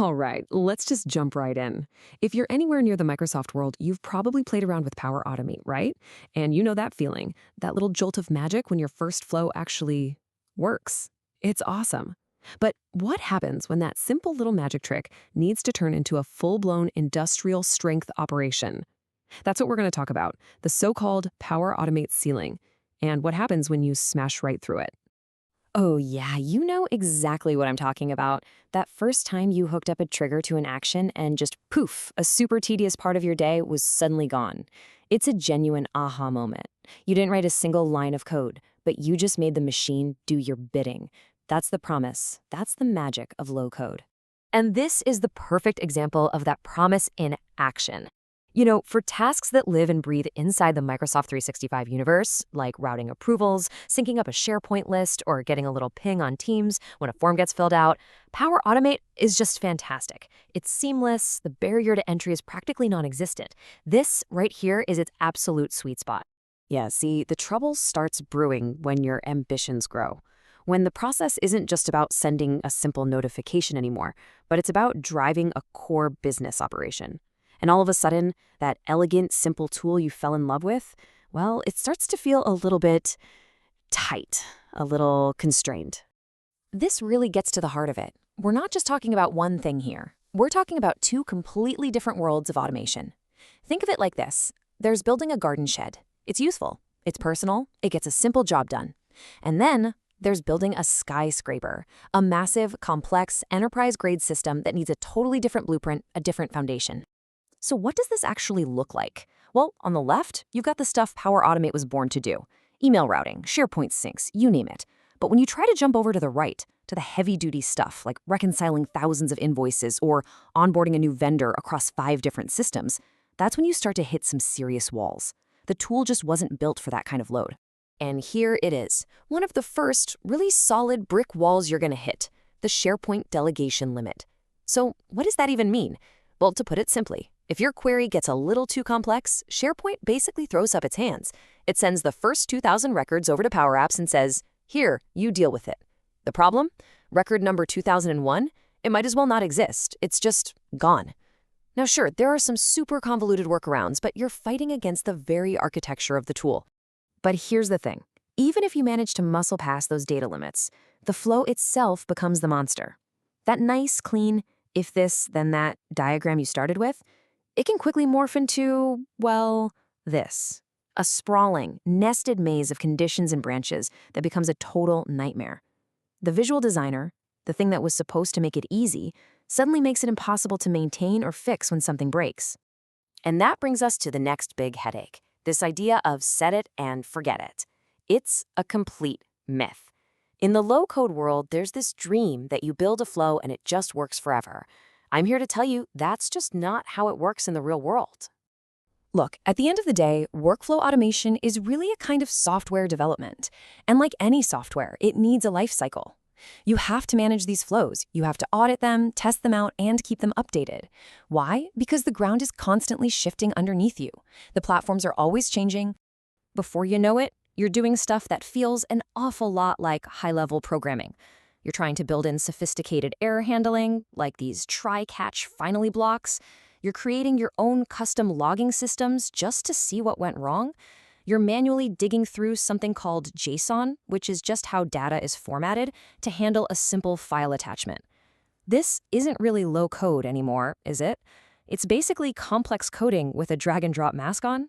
All right, let's just jump right in. If you're anywhere near the Microsoft world, you've probably played around with Power Automate, right? And you know that feeling, that little jolt of magic when your first flow actually works. It's awesome. But what happens when that simple little magic trick needs to turn into a full-blown industrial strength operation? That's what we're going to talk about, the so-called Power Automate ceiling, and what happens when you smash right through it. Oh, yeah, you know exactly what I'm talking about. That first time you hooked up a trigger to an action and just poof, a super tedious part of your day was suddenly gone. It's a genuine aha moment. You didn't write a single line of code, but you just made the machine do your bidding. That's the promise. That's the magic of low code. And this is the perfect example of that promise in action. You know, for tasks that live and breathe inside the Microsoft 365 universe, like routing approvals, syncing up a SharePoint list, or getting a little ping on Teams when a form gets filled out, Power Automate is just fantastic. It's seamless, the barrier to entry is practically non-existent. This right here is its absolute sweet spot. Yeah, see, the trouble starts brewing when your ambitions grow. When the process isn't just about sending a simple notification anymore, but it's about driving a core business operation. And all of a sudden, that elegant, simple tool you fell in love with, well, it starts to feel a little bit tight, a little constrained. This really gets to the heart of it. We're not just talking about one thing here. We're talking about two completely different worlds of automation. Think of it like this. There's building a garden shed. It's useful. It's personal. It gets a simple job done. And then there's building a skyscraper, a massive, complex, enterprise-grade system that needs a totally different blueprint, a different foundation. So what does this actually look like? Well, on the left, you've got the stuff Power Automate was born to do. Email routing, SharePoint syncs, you name it. But when you try to jump over to the right, to the heavy-duty stuff like reconciling thousands of invoices or onboarding a new vendor across 5 different systems, that's when you start to hit some serious walls. The tool just wasn't built for that kind of load. And here it is, one of the first really solid brick walls you're going to hit, the SharePoint delegation limit. So what does that even mean? Well, to put it simply, if your query gets a little too complex, SharePoint basically throws up its hands. It sends the first 2,000 records over to Power Apps and says, here, you deal with it. The problem? Record number 2001? It might as well not exist. It's just gone. Now sure, there are some super convoluted workarounds, but you're fighting against the very architecture of the tool. But here's the thing. Even if you manage to muscle past those data limits, the flow itself becomes the monster. That nice, clean, if this, then that diagram you started with, it can quickly morph into, well, this. A sprawling, nested maze of conditions and branches that becomes a total nightmare. The visual designer, the thing that was supposed to make it easy, suddenly makes it impossible to maintain or fix when something breaks. And that brings us to the next big headache, this idea of set it and forget it. It's a complete myth. In the low-code world, there's this dream that you build a flow and it just works forever. I'm here to tell you that's just not how it works in the real world. Look, at the end of the day, workflow automation is really a kind of software development. And like any software, it needs a life cycle. You have to manage these flows. You have to audit them, test them out, and keep them updated. Why? Because the ground is constantly shifting underneath you. The platforms are always changing. Before you know it, you're doing stuff that feels an awful lot like high-level programming. You're trying to build in sophisticated error handling, like these try-catch finally blocks. You're creating your own custom logging systems just to see what went wrong. You're manually digging through something called JSON, which is just how data is formatted, to handle a simple file attachment. This isn't really low code anymore, is it? It's basically complex coding with a drag-and-drop mask on.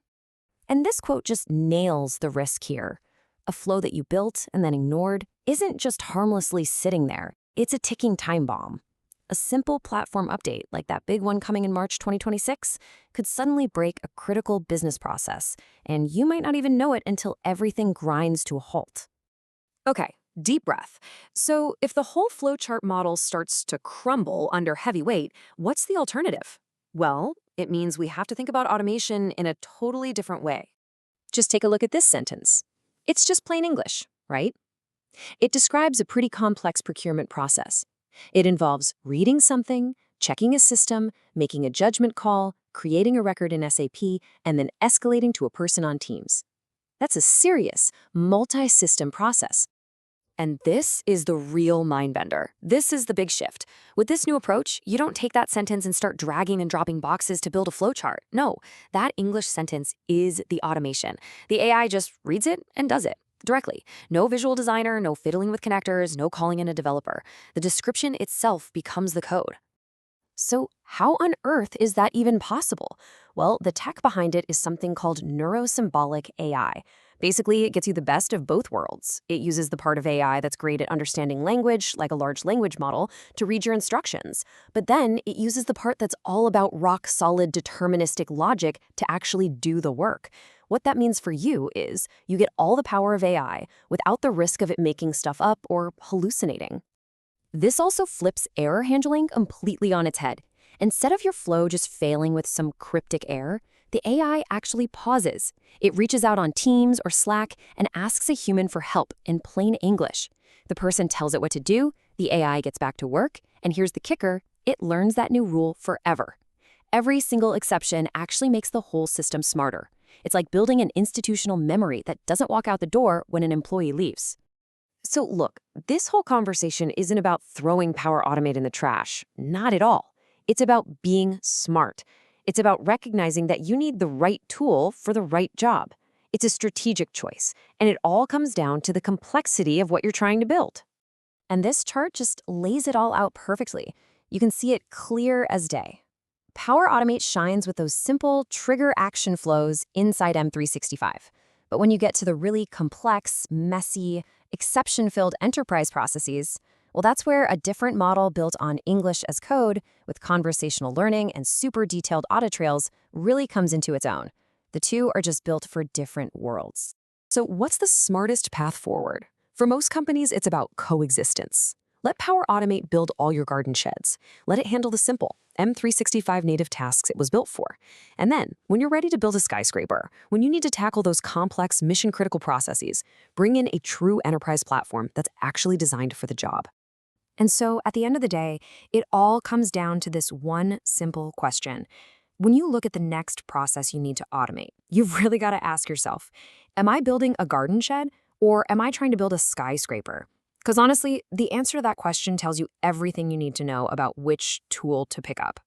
And this quote just nails the risk here. A flow that you built and then ignored isn't just harmlessly sitting there. It's a ticking time bomb. A simple platform update, like that big one coming in March 2026, could suddenly break a critical business process, and you might not even know it until everything grinds to a halt. Okay, deep breath. So if the whole flowchart model starts to crumble under heavy weight, what's the alternative? Well, it means we have to think about automation in a totally different way. Just take a look at this sentence. It's just plain English, right? It describes a pretty complex procurement process. It involves reading something, checking a system, making a judgment call, creating a record in SAP, and then escalating to a person on Teams. That's a serious, multi-system process. And this is the real mind bender. This is the big shift. With this new approach, you don't take that sentence and start dragging and dropping boxes to build a flowchart. No, that English sentence is the automation. The AI just reads it and does it directly. No visual designer, no fiddling with connectors, no calling in a developer. The description itself becomes the code. So how on earth is that even possible? Well, the tech behind it is something called neurosymbolic AI. Basically, it gets you the best of both worlds. It uses the part of AI that's great at understanding language, like a large language model, to read your instructions. But then it uses the part that's all about rock-solid deterministic logic to actually do the work. What that means for you is you get all the power of AI without the risk of it making stuff up or hallucinating. This also flips error handling completely on its head. Instead of your flow just failing with some cryptic error, the AI actually pauses. It reaches out on Teams or Slack and asks a human for help in plain English. The person tells it what to do, the AI gets back to work, and here's the kicker, it learns that new rule forever. Every single exception actually makes the whole system smarter. It's like building an institutional memory that doesn't walk out the door when an employee leaves. So look, this whole conversation isn't about throwing Power Automate in the trash. Not at all. It's about being smart. It's about recognizing that you need the right tool for the right job. It's a strategic choice, and it all comes down to the complexity of what you're trying to build. And this chart just lays it all out perfectly. You can see it clear as day. Power Automate shines with those simple trigger action flows inside M365. But when you get to the really complex, messy, exception-filled enterprise processes, well, that's where a different model built on English as code with conversational learning and super detailed audit trails really comes into its own. The two are just built for different worlds. So what's the smartest path forward? For most companies, it's about coexistence. Let Power Automate build all your garden sheds. Let it handle the simple M365 native tasks it was built for. And then, when you're ready to build a skyscraper, when you need to tackle those complex mission-critical processes, bring in a true enterprise platform that's actually designed for the job. And so, at the end of the day, it all comes down to this one simple question. When you look at the next process you need to automate, you've really got to ask yourself, am I building a garden shed or am I trying to build a skyscraper? Because honestly, the answer to that question tells you everything you need to know about which tool to pick up.